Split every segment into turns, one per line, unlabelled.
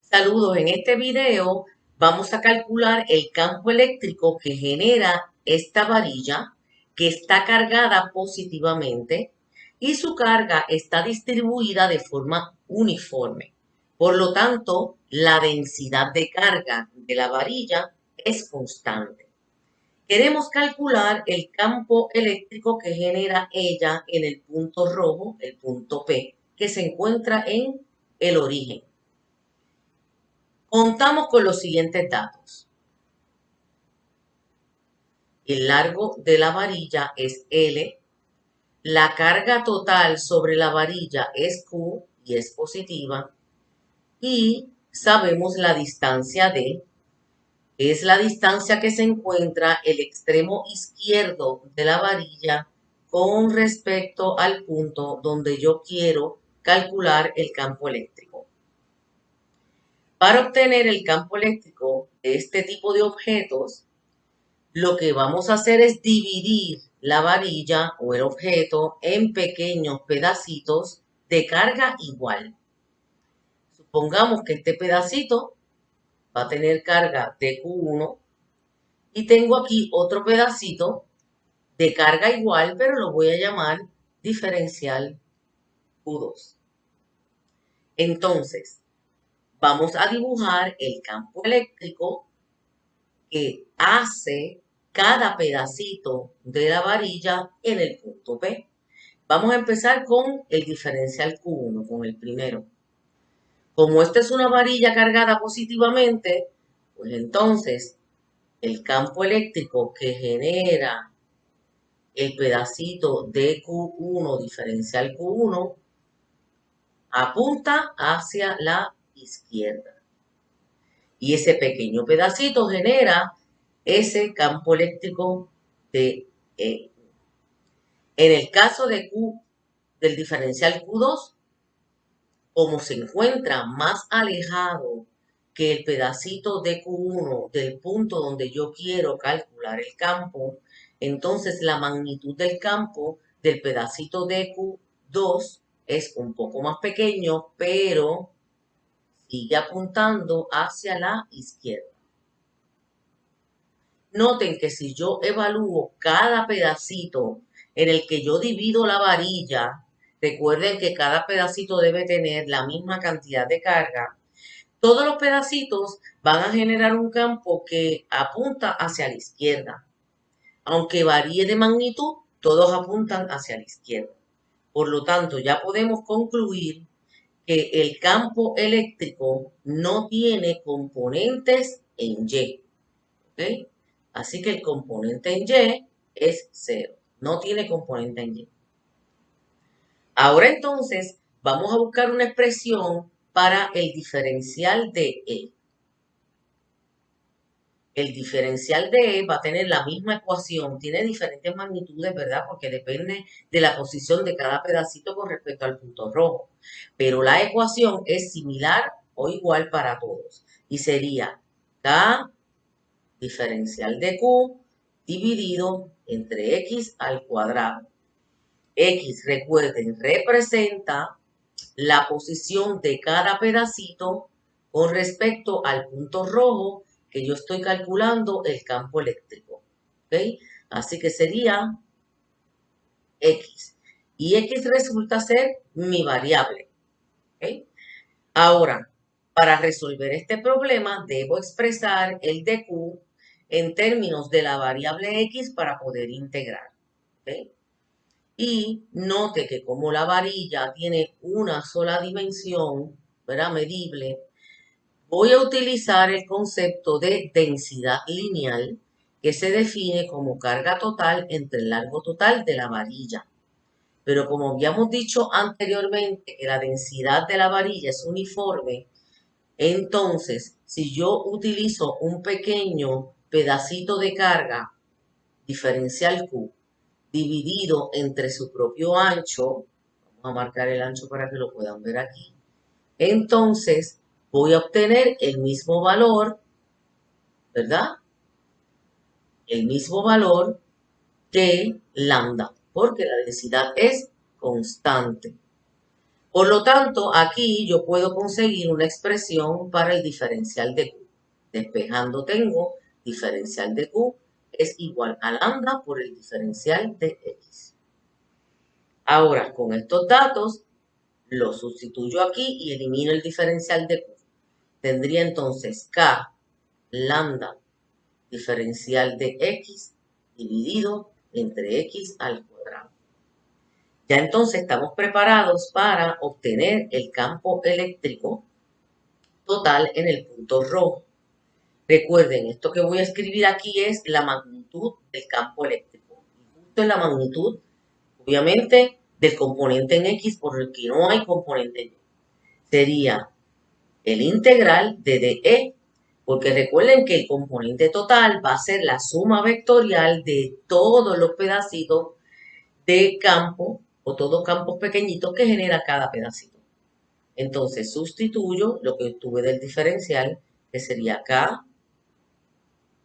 Saludos, en este video vamos a calcular el campo eléctrico que genera esta varilla que está cargada positivamente y su carga está distribuida de forma uniforme. Por lo tanto, la densidad de carga de la varilla es constante. Queremos calcular el campo eléctrico que genera ella en el punto rojo, el punto P, que se encuentra en el origen. Contamos con los siguientes datos. El largo de la varilla es L, la carga total sobre la varilla es Q y es positiva, y sabemos la distancia D, que es la distancia que se encuentra el extremo izquierdo de la varilla con respecto al punto donde yo quiero calcular el campo eléctrico. Para obtener el campo eléctrico de este tipo de objetos, lo que vamos a hacer es dividir la varilla o el objeto en pequeños pedacitos de carga igual. Supongamos que este pedacito va a tener carga de Q1 y tengo aquí otro pedacito de carga igual, pero lo voy a llamar diferencial Q2. Entonces, vamos a dibujar el campo eléctrico que hace cada pedacito de la varilla en el punto P. Vamos a empezar con el diferencial Q1, con el primero. Como esta es una varilla cargada positivamente, pues entonces el campo eléctrico que genera el pedacito de Q1, diferencial Q1, apunta hacia la izquierda. Y ese pequeño pedacito genera ese campo eléctrico de E. En el caso de Q, del diferencial Q2, como se encuentra más alejado que el pedacito de Q1 del punto donde yo quiero calcular el campo, entonces la magnitud del campo del pedacito de Q2 es un poco más pequeño, pero sigue apuntando hacia la izquierda. Noten que si yo evalúo cada pedacito en el que yo divido la varilla, recuerden que cada pedacito debe tener la misma cantidad de carga. Todos los pedacitos van a generar un campo que apunta hacia la izquierda. Aunque varíe de magnitud, todos apuntan hacia la izquierda. Por lo tanto, ya podemos concluir que el campo eléctrico no tiene componentes en Y. ¿Ok? Así que el componente en Y es 0. No tiene componente en Y. Ahora entonces vamos a buscar una expresión para el diferencial de E. El diferencial de E va a tener la misma ecuación, tiene diferentes magnitudes, ¿verdad? Porque depende de la posición de cada pedacito con respecto al punto rojo. Pero la ecuación es similar o igual para todos. Y sería K diferencial de Q dividido entre X al cuadrado. X, recuerden, representa la posición de cada pedacito con respecto al punto rojo que yo estoy calculando el campo eléctrico. ¿Ok? Así que sería X. Y X resulta ser mi variable. ¿Ok? Ahora, para resolver este problema, debo expresar el de Q en términos de la variable X para poder integrar. ¿Ok? Y note que como la varilla tiene una sola dimensión, ¿verdad? Medible, voy a utilizar el concepto de densidad lineal que se define como carga total entre el largo total de la varilla. Pero como habíamos dicho anteriormente que la densidad de la varilla es uniforme, entonces si yo utilizo un pequeño pedacito de carga diferencial Q dividido entre su propio ancho, vamos a marcar el ancho para que lo puedan ver aquí, entonces voy a obtener el mismo valor, ¿verdad? El mismo valor que lambda, porque la densidad es constante. Por lo tanto, aquí yo puedo conseguir una expresión para el diferencial de Q. Despejando tengo diferencial de Q es igual a lambda por el diferencial de X. Ahora, con estos datos, lo sustituyo aquí y elimino el diferencial de Q. Tendría entonces K lambda diferencial de X dividido entre X al cuadrado. Ya entonces estamos preparados para obtener el campo eléctrico total en el punto rojo. Recuerden, esto que voy a escribir aquí es la magnitud del campo eléctrico. Justo es la magnitud, obviamente, del componente en X por el que no hay componente en Y. Sería el integral de dE, porque recuerden que el componente total va a ser la suma vectorial de todos los pedacitos de campo o todos campos pequeñitos que genera cada pedacito. Entonces sustituyo lo que obtuve del diferencial, que sería K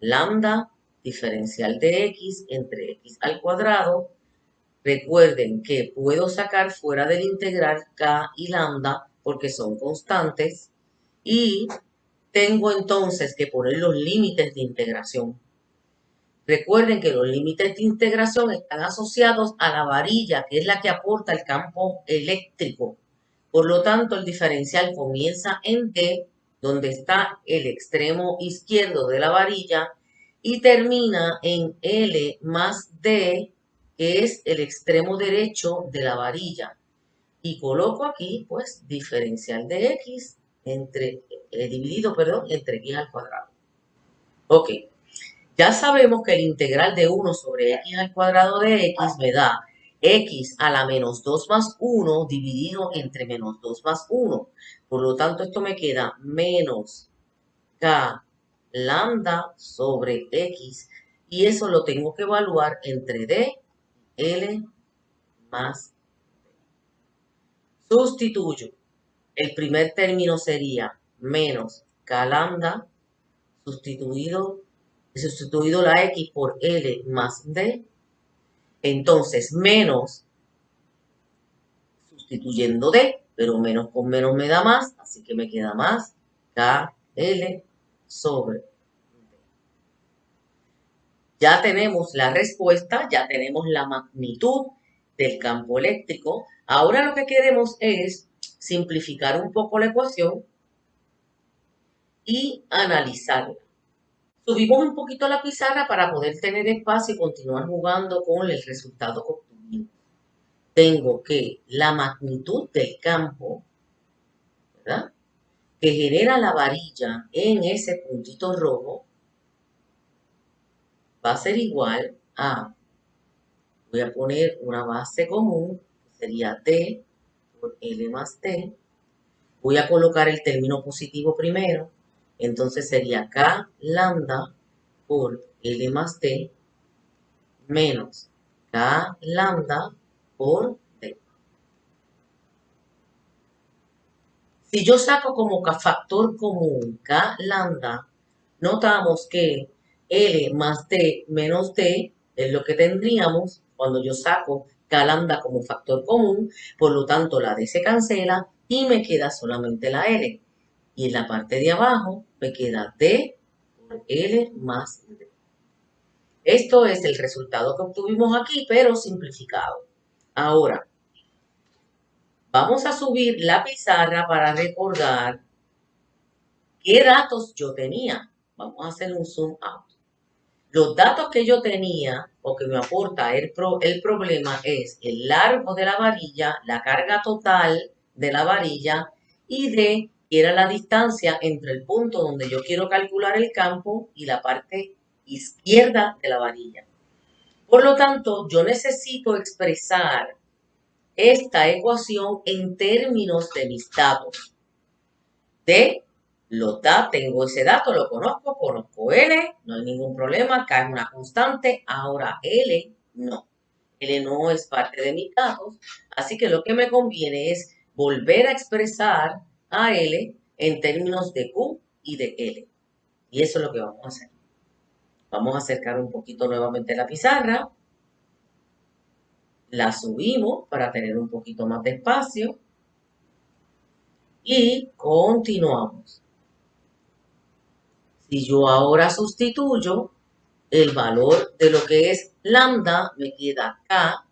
lambda diferencial de X entre X al cuadrado. Recuerden que puedo sacar fuera del integral K y lambda porque son constantes y tengo entonces que poner los límites de integración. Recuerden que los límites de integración están asociados a la varilla, que es la que aporta el campo eléctrico. Por lo tanto, el diferencial comienza en D, donde está el extremo izquierdo de la varilla, y termina en L más D, que es el extremo derecho de la varilla. Y coloco aquí, pues, diferencial de X dividido, entre X al cuadrado. Ok. Ya sabemos que el integral de 1 sobre X al cuadrado de X me da X a la menos 2 más 1 dividido entre menos 2 más 1. Por lo tanto, esto me queda menos K lambda sobre X. Y eso lo tengo que evaluar entre D, L más. Sustituyo. El primer término sería menos K lambda sustituido la X por L más D. Entonces, menos sustituyendo D, pero menos con menos me da más, así que me queda más KL sobre D. Ya tenemos la respuesta, ya tenemos la magnitud del campo eléctrico. Ahora lo que queremos es simplificar un poco la ecuación y analizarla. Subimos un poquito la pizarra para poder tener espacio y continuar jugando con el resultado que obtuvimos. Tengo que la magnitud del campo, ¿verdad?, que genera la varilla en ese puntito rojo va a ser igual a, voy a poner una base común, que sería T por L más T. Voy a colocar el término positivo primero, entonces sería K lambda por L más T menos K lambda por T. Si yo saco como factor común K lambda, notamos que L más T menos T es lo que tendríamos cuando yo saco K lambda como factor común, por lo tanto la D se cancela y me queda solamente la L. Y en la parte de abajo me queda D por L más D. Esto es el resultado que obtuvimos aquí, pero simplificado. Ahora, vamos a subir la pizarra para recordar qué datos yo tenía. Vamos a hacer un zoom out. Los datos que yo tenía o que me aporta el problema es el largo de la varilla, la carga total de la varilla y D, que era la distancia entre el punto donde yo quiero calcular el campo y la parte izquierda de la varilla. Por lo tanto, yo necesito expresar esta ecuación en términos de mis datos. D, tengo ese dato, lo conozco L, no hay ningún problema, K es una constante, ahora L no. L no es parte de mis datos, así que lo que me conviene es volver a expresar a L en términos de Q y de L. Y eso es lo que vamos a hacer. Vamos a acercar un poquito nuevamente la pizarra. La subimos para tener un poquito más de espacio. Y continuamos. Si yo ahora sustituyo el valor de lo que es lambda, me queda K,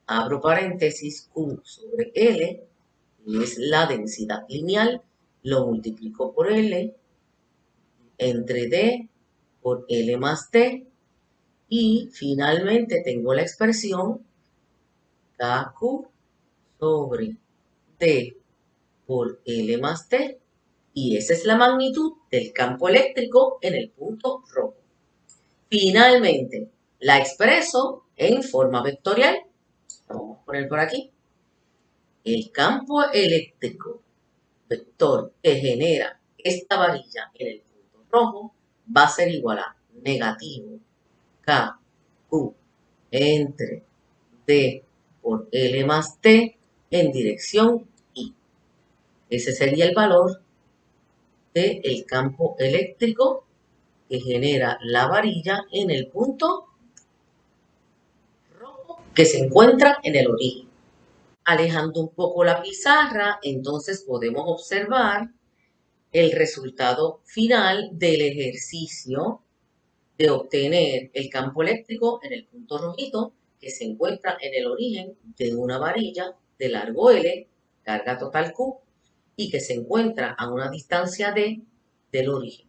abro paréntesis, Q sobre L, que es la densidad lineal, lo multiplico por L, entre D por L más T, y finalmente tengo la expresión KQ sobre D por L más T, y esa es la magnitud del campo eléctrico en el punto rojo. Finalmente, la expreso en forma vectorial. Vamos a poner por aquí. El campo eléctrico vector que genera esta varilla en el punto rojo va a ser igual a negativo K, Q entre D por L más T en dirección I. Ese sería el valor del campo eléctrico que genera la varilla en el punto rojo que se encuentra en el origen. Alejando un poco la pizarra, entonces podemos observar el resultado final del ejercicio de obtener el campo eléctrico en el punto rojito que se encuentra en el origen de una varilla de largo L, carga total Q, y que se encuentra a una distancia D del origen.